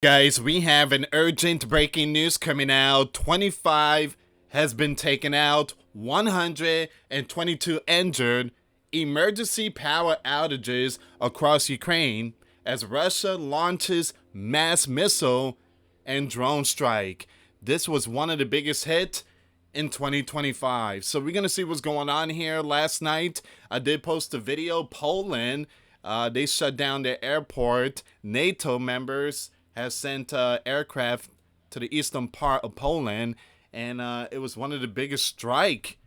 Guys, we have an urgent breaking news coming out. 25 has been taken out, 122 injured, emergency power outages across Ukraine as Russia launches mass missile and drone strike. This was one of the biggest hits in 2025. So we're going to see what's going on here. Last night, I did post a video. Poland, they shut down their airport. NATO members has sent aircraft to the eastern part of Poland, and it was one of the biggest strike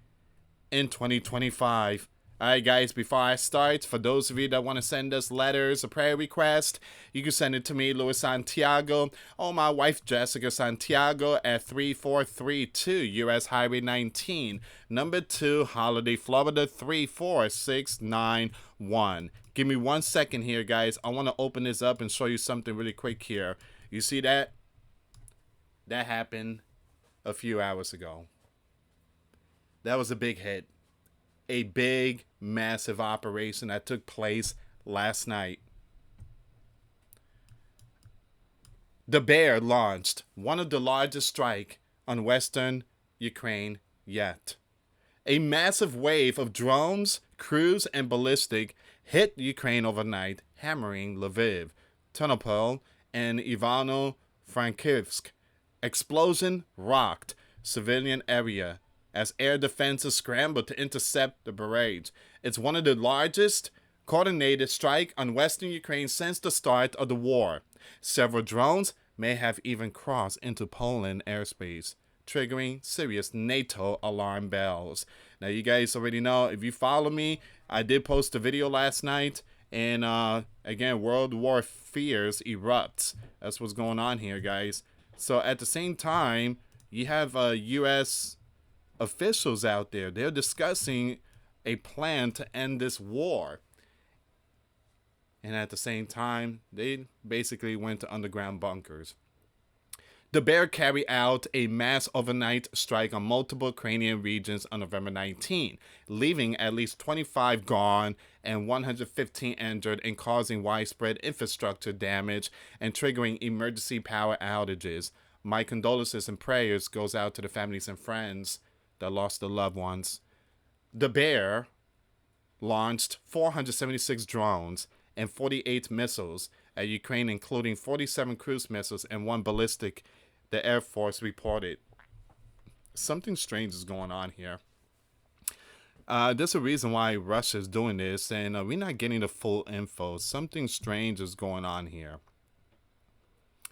in 2025. All right, guys, before I start, for those of you that want to send us letters or prayer request, you can send it to me, Luis Santiago, or my wife, Jessica Santiago, at 3432 US Highway 19, number 2, Holiday, Florida 34691. Give me 1 second here, guys. I want to open this up and show you something really quick here. You see that? That happened a few hours ago. That was a big hit. A big, massive operation that took place last night. The Blare launched one of the largest strikes on western Ukraine yet. A massive wave of drones, cruise, and ballistic hit Ukraine overnight, hammering Lviv, Ternopil, and Ivano-Frankivsk. Explosion rocked civilian area as air defenses scrambled to intercept the barrage. It's one of the largest coordinated strikes on western Ukraine since the start of the war. Several drones may have even crossed into Poland airspace, triggering serious NATO alarm bells. Now, you guys already know, if you follow me, I did post a video last night, and again, World War fears erupts. That's what's going on here, guys. So at the same time, you have U.S. officials out there. They're discussing a plan to end this war. And at the same time, they basically went to underground bunkers. The Blare carried out a mass overnight strike on multiple Ukrainian regions on November 19, leaving at least 25 gone and 115 injured and causing widespread infrastructure damage and triggering emergency power outages. My condolences and prayers goes out to the families and friends that lost their loved ones. The Blare launched 476 drones and 48 missiles at Ukraine, including 47 cruise missiles and 1 ballistic, the Air Force reported. Something strange is going on here. There's a reason why Russia is doing this, and we're not getting the full info. Something strange is going on here.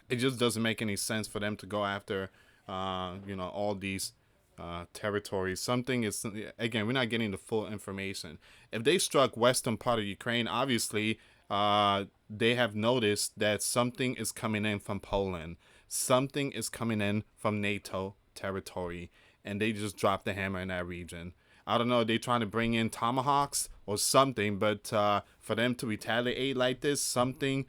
It just doesn't make any sense for them to go after, all these territories. Something is, again, we're not getting the full information. If they struck western part of Ukraine, obviously they have noticed that something is coming in from Poland. Something is coming in from NATO territory, and they just dropped the hammer in that region. I don't know, they're trying to bring in tomahawks or something, but for them to retaliate like this, something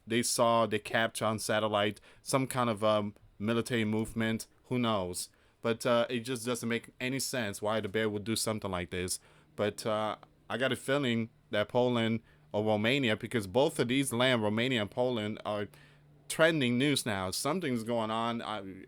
they saw, they captured on satellite, some kind of military movement, who knows. But it just doesn't make any sense why the Blare would do something like this. But I got a feeling that Poland or Romania, because both of these lands, Romania and Poland, are trending news now. Something's going on.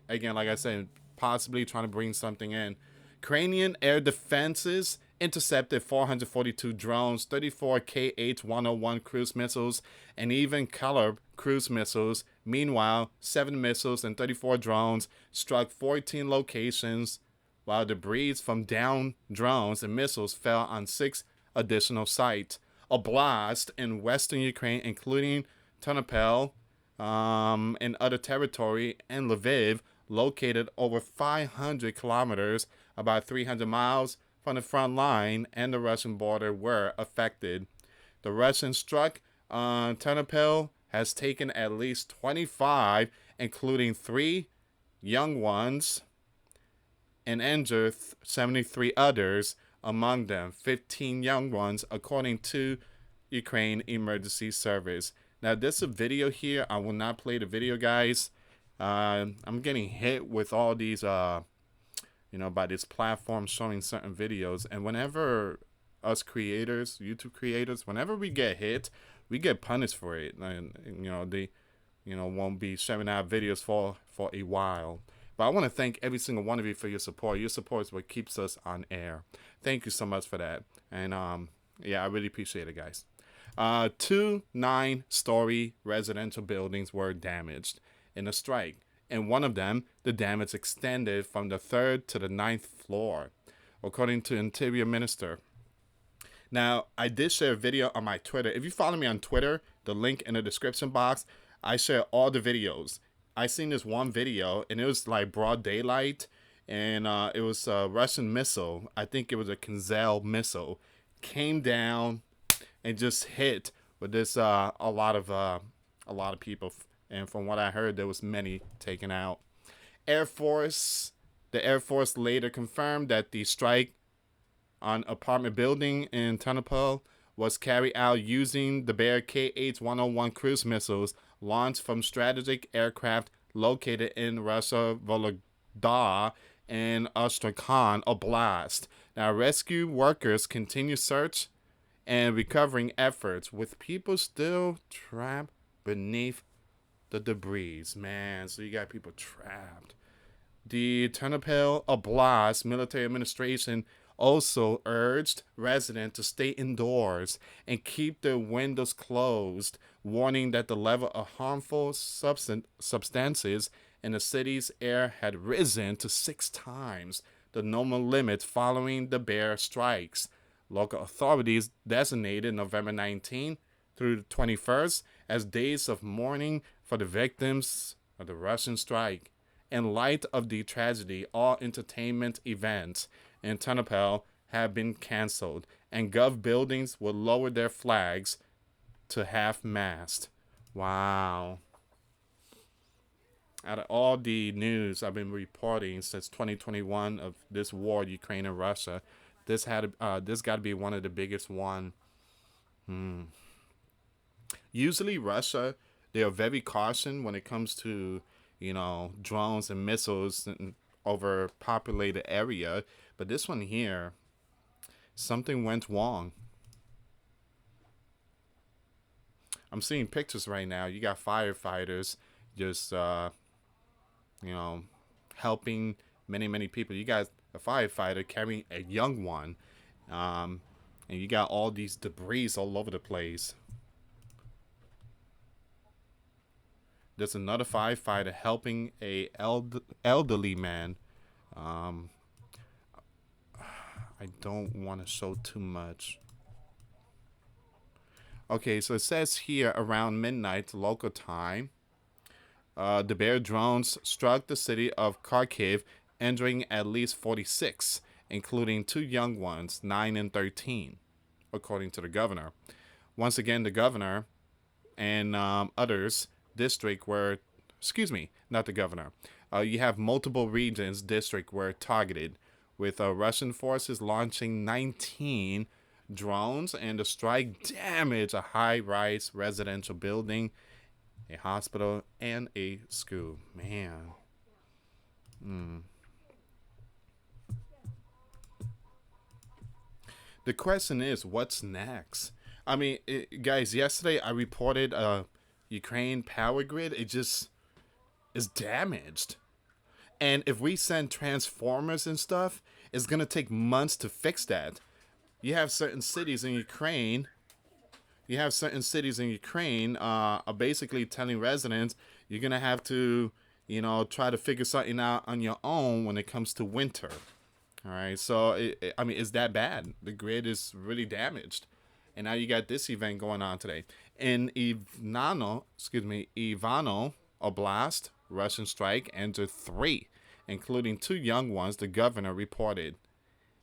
Again, like I said, possibly trying to bring something in. Ukrainian air defenses intercepted 442 drones, 34 Kh-101 cruise missiles, and even Caleb cruise missiles. Meanwhile, 7 missiles and 34 drones struck 14 locations, while debris from downed drones and missiles fell on 6 additional sites. A blast in western Ukraine, including Ternopil and other territory, and Lviv, located over 500 kilometers, about 300 miles from the front line and the Russian border, were affected. The Russian struck on Ternopil has taken at least 25, including 3 young ones, and injured 73 others, among them 15 young ones, according to Ukraine Emergency Service. Now, there's a video here. I will not play the video, guys. I'm getting hit with all these, by this platform showing certain videos. And whenever us creators, YouTube creators, whenever we get hit, we get punished for it. And, won't be sharing our videos for a while. But I want to thank every single one of you for your support. Your support is what keeps us on air. Thank you so much for that. And yeah, I really appreciate it, guys. Two 9-story residential buildings were damaged in a strike. In one of them, the damage extended from the third to the ninth floor, according to Interior Minister. Now, I did share a video on my Twitter. If you follow me on Twitter, the link in the description box, I share all the videos. I seen this one video, and it was like broad daylight, and it was a Russian missile. I think it was a Kinzhal missile. Came down and just hit with this a lot of people. And from what I heard, there was many taken out. The Air Force later confirmed that the strike on apartment building in Ternopil was carried out using the Blare KH-101 cruise missiles launched from strategic aircraft located in Russia, Vologda, and Astrakhan Oblast. Now, rescue workers continue search and recovering efforts, with people still trapped beneath the debris. Man, so you got people trapped. The Ternopil Oblast military administration also urged residents to stay indoors and keep their windows closed, warning that the level of harmful substances in the city's air had risen to 6 times the normal limit following the Blare strikes. Local authorities designated November 19th through the 21st as days of mourning for the victims of the Russian strike. In light of the tragedy, all entertainment events in Ternopil have been canceled, and gov buildings will lower their flags to half-mast. Wow. Out of all the news I've been reporting since 2021 of this war, Ukraine and Russia, this got to be one of the biggest one. Usually Russia, they are very cautious when it comes to, drones and missiles in overpopulated area. But this one here, something went wrong. I'm seeing pictures right now. You got firefighters just, helping many people. You got a firefighter carrying a young one. And you got all these debris all over the place. There's another firefighter helping a elderly man. I don't want to show too much. Okay, so it says here around midnight local time, the Blare drones struck the city of Kharkiv, injuring at least 46, including 2 young ones, 9 and 13, according to the governor. Once again, the governor and others district were, not the governor. You have multiple regions district were targeted, with Russian forces launching 19 drones, and the strike damaged a high-rise residential building, a hospital, and a school. Man. The question is, what's next? I mean, guys, yesterday I reported Ukraine power grid. It just is damaged. And if we send transformers and stuff, it's going to take months to fix that. You have certain cities in Ukraine. Are basically telling residents you're going to have to, try to figure something out on your own when it comes to winter. All right. So, it's that bad. The grid is really damaged. And now you got this event going on today. In Ivano Oblast, Russian strike entered 3, including 2 young ones, the governor reported.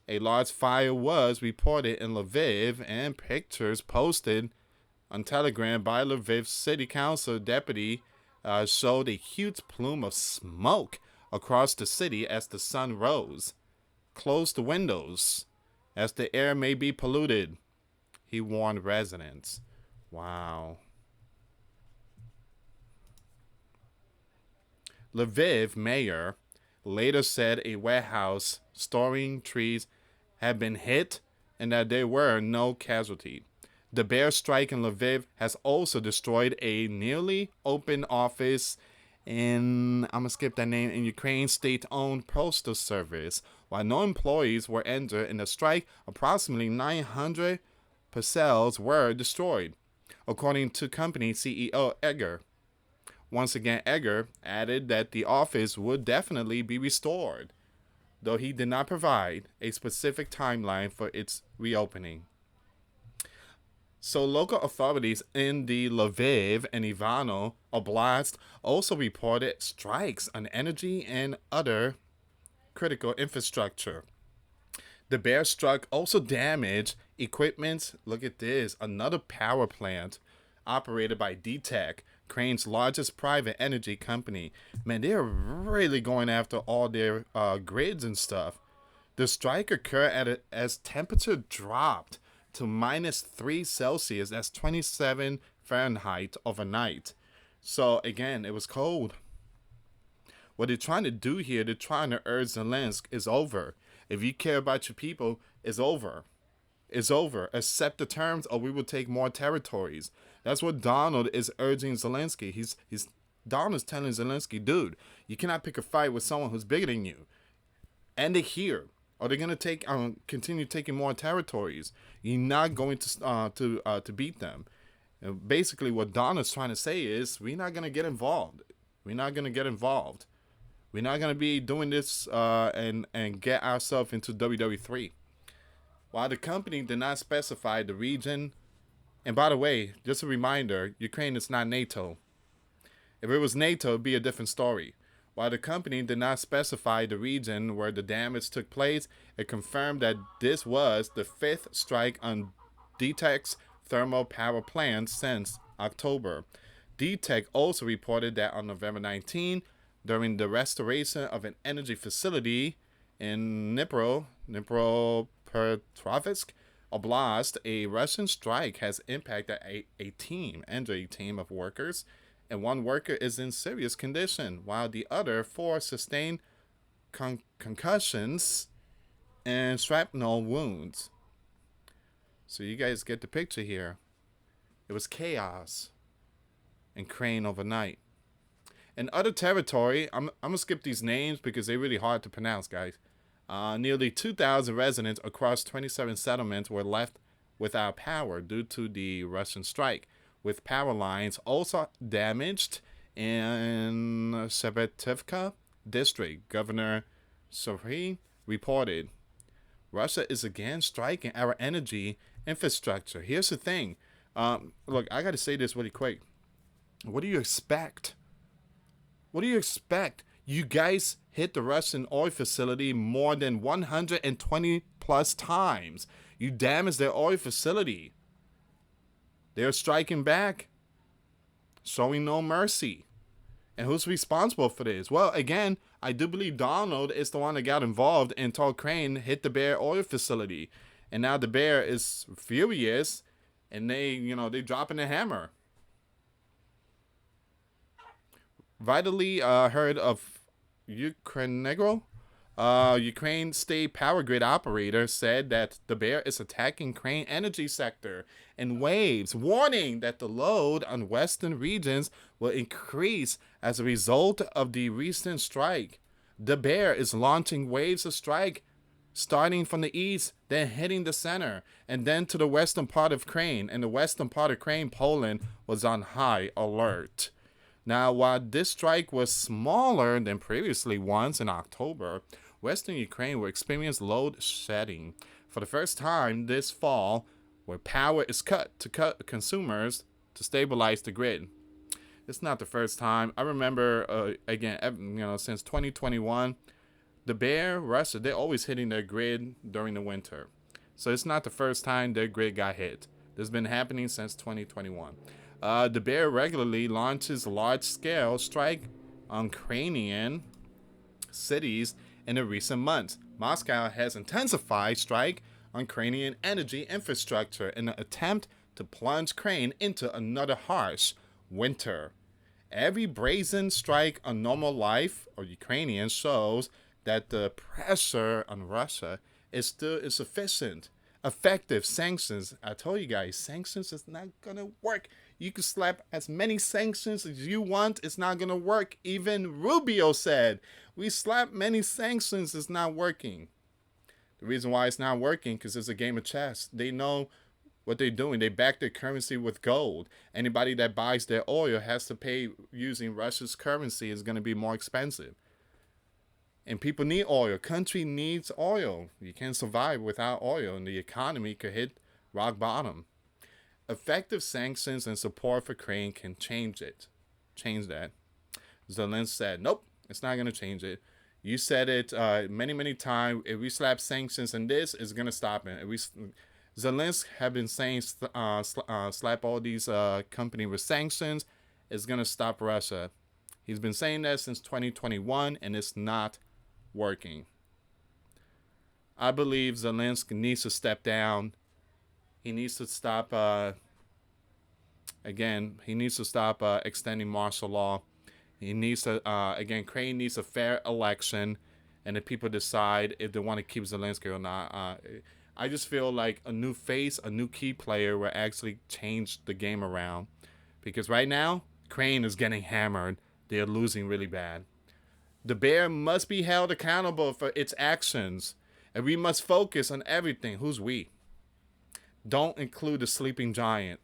A large fire was reported in Lviv, and pictures posted on Telegram by Lviv City Council deputy showed a huge plume of smoke across the city as the sun rose. Close the windows, as the air may be polluted, he warned residents. Wow. Lviv mayor later said a warehouse storing trees had been hit and that there were no casualties. The Bear strike in Lviv has also destroyed a nearly open office in, I'm going to skip that name, in Ukraine's state-owned postal service. While no employees were injured in the strike, approximately 900 parcels were destroyed, according to company CEO Egger. Once again, Egger added that the office would definitely be restored, though he did not provide a specific timeline for its reopening. So local authorities in the Lviv and Ivano Oblast also reported strikes on energy and other critical infrastructure. The bear struck also damaged equipment. Look at this, another power plant operated by DTEC, Crane's largest private energy company. Man, they're really going after all their grids and stuff. The strike occurred as temperature dropped to -3 Celsius, that's 27 Fahrenheit overnight. So again, it was cold. What they're trying to do here, they're trying to urge Zelensky, is over. If you care about your people, it's over. It's over. Accept the terms or we will take more territories. That's what Donald is urging Zelensky. Donald's telling Zelensky, dude, you cannot pick a fight with someone who's bigger than you. End it here. Or they're gonna continue taking more territories. You're not going to beat them. And basically, what Donald's trying to say is, we're not gonna get involved. We're not gonna get involved. We're not gonna be doing this and get ourselves into WW3. While the company did not specify the region, and by the way, just a reminder, Ukraine is not NATO. If it was NATO, it'd be a different story. While the company did not specify the region where the damage took place, it confirmed that this was the 5th strike on DTEC's thermal power plant since October. DTEC also reported that on November 19, during the restoration of an energy facility in Dnipropetrovsk Oblast, a Russian strike has impacted injured a team of workers, and one worker is in serious condition, while the other 4 sustained concussions and shrapnel wounds. So you guys get the picture here. It was chaos in Crane overnight. In other territory, I'm going to skip these names because they're really hard to pronounce, guys. Nearly 2,000 residents across 27 settlements were left without power due to the Russian strike, with power lines also damaged in Sevetivka district. Governor Sohi reported, Russia is again striking our energy infrastructure. Here's the thing. Look, I got to say this really quick. What do you expect? What do you expect? You guys hit the Russian oil facility more than 120 plus times. You damaged their oil facility. They're striking back, showing no mercy. And who's responsible for this? Well, again, I do believe Donald is the one that got involved and told Crane hit the Bear oil facility. And now the Bear is furious and they dropping the hammer. Vitally heard of Ukrenegro. Ukraine state power grid operator said that the Bear is attacking Crane energy sector in waves, warning that the load on western regions will increase as a result of the recent strike. The Bear is launching waves of strike, starting from the east, then hitting the center, and then to the western part of Crane. And the western part of Crane, Poland, was on high alert. Now, while this strike was smaller than previously ones in October, Western Ukraine will experience load shedding for the first time this fall, where power is cut to consumers to stabilize the grid. It's not the first time. I remember, since 2021, the Bear, Russia, they're always hitting their grid during the winter. So it's not the first time their grid got hit. This has been happening since 2021. The Bear regularly launches large-scale strike on Ukrainian cities in the recent months. Moscow has intensified strike on Ukrainian energy infrastructure in an attempt to plunge Crane into another harsh winter. Every brazen strike on normal life or Ukrainians shows that the pressure on Russia is still insufficient Effective sanctions. I told you guys, sanctions is not gonna work. You can slap as many sanctions as you want. It's not gonna work. Even Rubio said, we slap many sanctions. It's not working. The reason why it's not working because it's a game of chess. They know what they're doing. They back their currency with gold. Anybody that buys their oil has to pay using Russia's currency. Is going to be more expensive. And people need oil. Country needs oil. You can't survive without oil, and the economy could hit rock bottom. Effective sanctions and support for Ukraine can change it. Change that. Zelensky said, nope, it's not going to change it. You said it many times. If we slap sanctions and this, it's going to stop it. If we Zelensky have been saying slap all these companies with sanctions, it's going to stop Russia. He's been saying that since 2021, and it's not working. I believe Zelensky needs to step down. He needs to stop, he needs to stop extending martial law. He needs to, Ukraine needs a fair election, and the people decide if they want to keep Zelensky or not. I just feel like a new face, a new key player will actually change the game around. Because right now, Ukraine is getting hammered. They're losing really bad. The bear must be held accountable for its actions. And we must focus on everything. Who's we? Don't include the sleeping giant.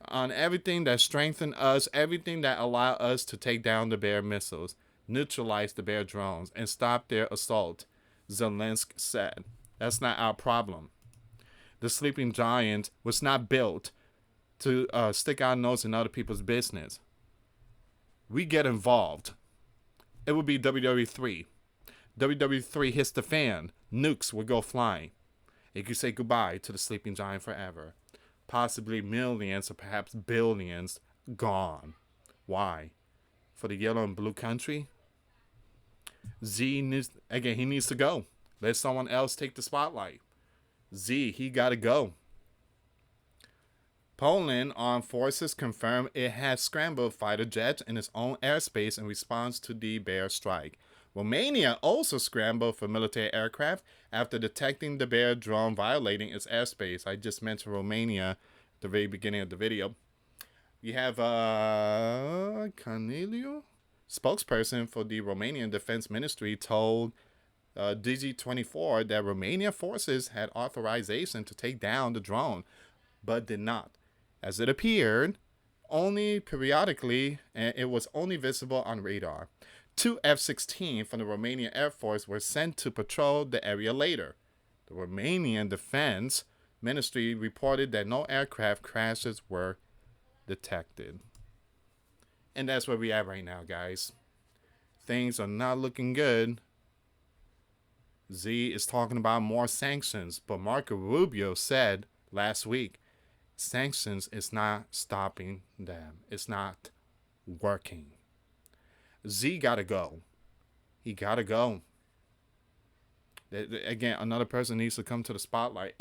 On everything that strengthen us, everything that allow us to take down the bear missiles, neutralize the bear drones, and stop their assault, Zelensky said. That's not our problem. The sleeping giant was not built to stick our nose in other people's business. We get involved. It would be WW3. WW3 hits the fan. Nukes would go flying. It could say goodbye to the sleeping giant forever. Possibly millions or perhaps billions gone. Why? For the yellow and blue country? Z needs, again, he needs to go. Let someone else take the spotlight. Z, he got to go. Poland armed forces confirmed it has scrambled fighter jets in its own airspace in response to the bear strike. Romania also scrambled for military aircraft after detecting the bear drone violating its airspace. I just mentioned Romania at the very beginning of the video. You have Corneliu, spokesperson for the Romanian Defense Ministry, told Digi24 that Romanian forces had authorization to take down the drone, but did not. As it appeared, only periodically, and it was only visible on radar. 2 F-16 from the Romanian Air Force were sent to patrol the area later. The Romanian Defense Ministry reported that no aircraft crashes were detected. And that's where we are right now, guys. Things are not looking good. Z is talking about more sanctions, but Marco Rubio said last week, sanctions is not stopping them. It's not working. Z gotta go. He gotta go. Again, another person needs to come to the spotlight.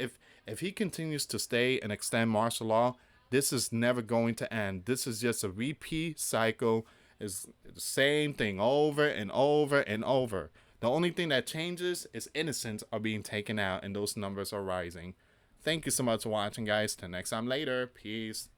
If he continues to stay and extend martial law, this is never going to end. This is just a repeat cycle. It's the same thing over and over and over. The only thing that changes is innocents are being taken out, and those numbers are rising. Thank you so much for watching, guys. Till next time later. Peace.